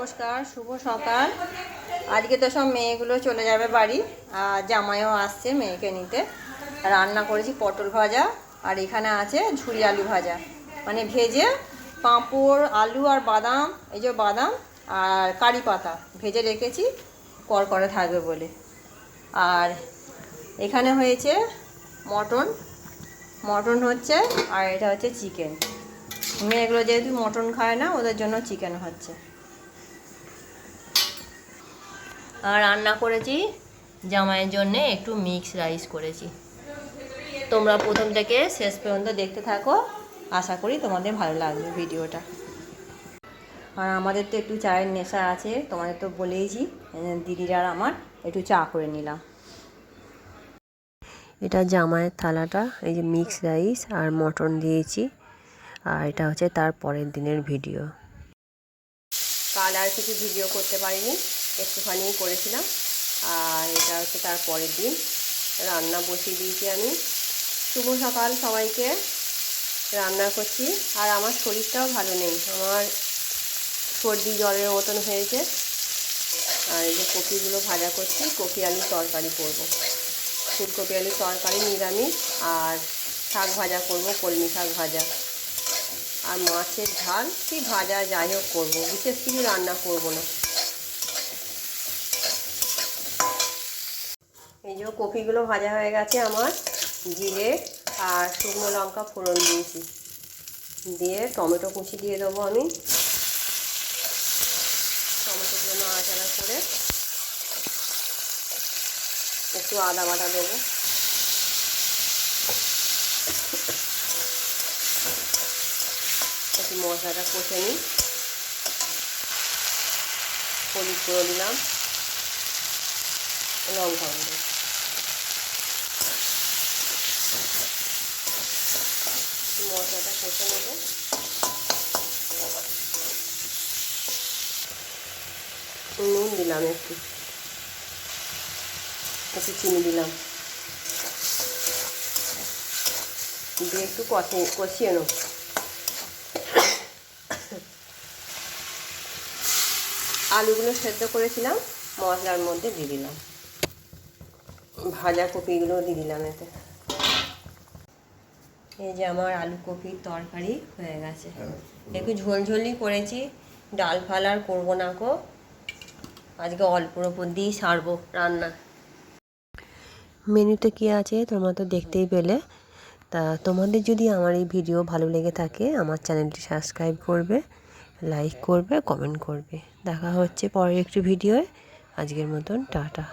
নমস্কার, শুভ সকাল। আজকে তো সব মেয়েগুলো চলে যাবে বাড়ি, আর জামাইও আসছে মেয়েকে নিতে। রান্না করেছি পটল ভাজা, আর এখানে আছে ঝুরি আলু ভাজা, মানে ভেজে পাঁপড়, আলু আর বাদাম, এই যে বাদাম আর কারি পাতা ভেজে রেখেছি করকরে থাকবে বলে। আর এখানে হয়েছে মটন, মটন হচ্ছে, আর এটা হচ্ছে চিকেন। মেয়েগুলো যেহেতু মটন খায় না, ওদের জন্য চিকেন হচ্ছে। আর রান্না করেছি জামাইয়ের জন্য একটু মিক্স রাইস করেছি। তোমরা প্রথম থেকে শেষ পর্যন্ত দেখতে থাকো, আশা করি তোমাদের ভালো লাগবে ভিডিওটা। আর আমাদের তো একটু চায়ের নেশা আছে, তোমাদের তো বলেইছি। দিদিরা আর আমার একটু চা করে নিলাম। এটা জামাইয়ের থালাটা, এই যে মিক্স রাইস আর মটন দিয়েছি। আর এটা হচ্ছে তার পরের দিনের ভিডিও। কাল আর কিছু ভিডিও করতে পারিনি, একটুখানি করেছিলাম। আর এটা হচ্ছে তার পরের দিন। রান্না বসিয়ে দিয়েছি আমি। শুভ সকাল সবাইকে। রান্না করছি, আর আমার শরীরটাও ভালো নেই, আমার সর্দি জ্বরের মতন হয়েছে। আর এই যে কপিগুলো ভাজা করছি, কপি আলুর তরকারি করব। ফুলকপি আলুর তরকারি নিরামিষ, আর শাক ভাজা করব, কলমি শাক ভাজা, আর মাছের ঝাল কি ভাজা যাই হোক করবো, বিশেষ কিছু রান্না করব না। এই যে কপিগুলো ভাজা হয়ে গেছে আমার, জিরে আর শুকনো লঙ্কা ফোড়ন দিয়েছি, দিয়ে টমেটো কুচি দিয়ে দেবো আমি। টমেটোগুলো নাড়াচাড়া করে একটু আদা বাটা দেবো। একটু মশলাটা কষে নিই। হলুদ করে দিলাম, লঙ্কা গুঁড়ো, মশলাটা কষে নেব। নুন দিলাম, একটু চিনি দিলাম, দিয়ে একটু কষিয়ে নেব। আলুগুলো সেদ্ধ করেছিলাম মশলার মধ্যে দিয়ে দিলাম, ভাজা কপিগুলো দিয়ে দিলাম এতে। এই যে আমার আলু কপির তরকারি হয়ে গেছে। একটু ঝোলঝোলই করেছি, ডাল ফাল আর করবো না গো, আজকে অল্পর ওপর দিয়েই সারবো রান্না। মেনুতে কী আছে তোমরা তো দেখতেই পেলে। তা তোমাদের যদি আমার এই ভিডিও ভালো লেগে থাকে, আমার চ্যানেলটি সাবস্ক্রাইব করবে, লাইক করবে, কমেন্ট করবে। দেখা হচ্ছে পরের একটি ভিডিওয়। আজকের মতন টাটা।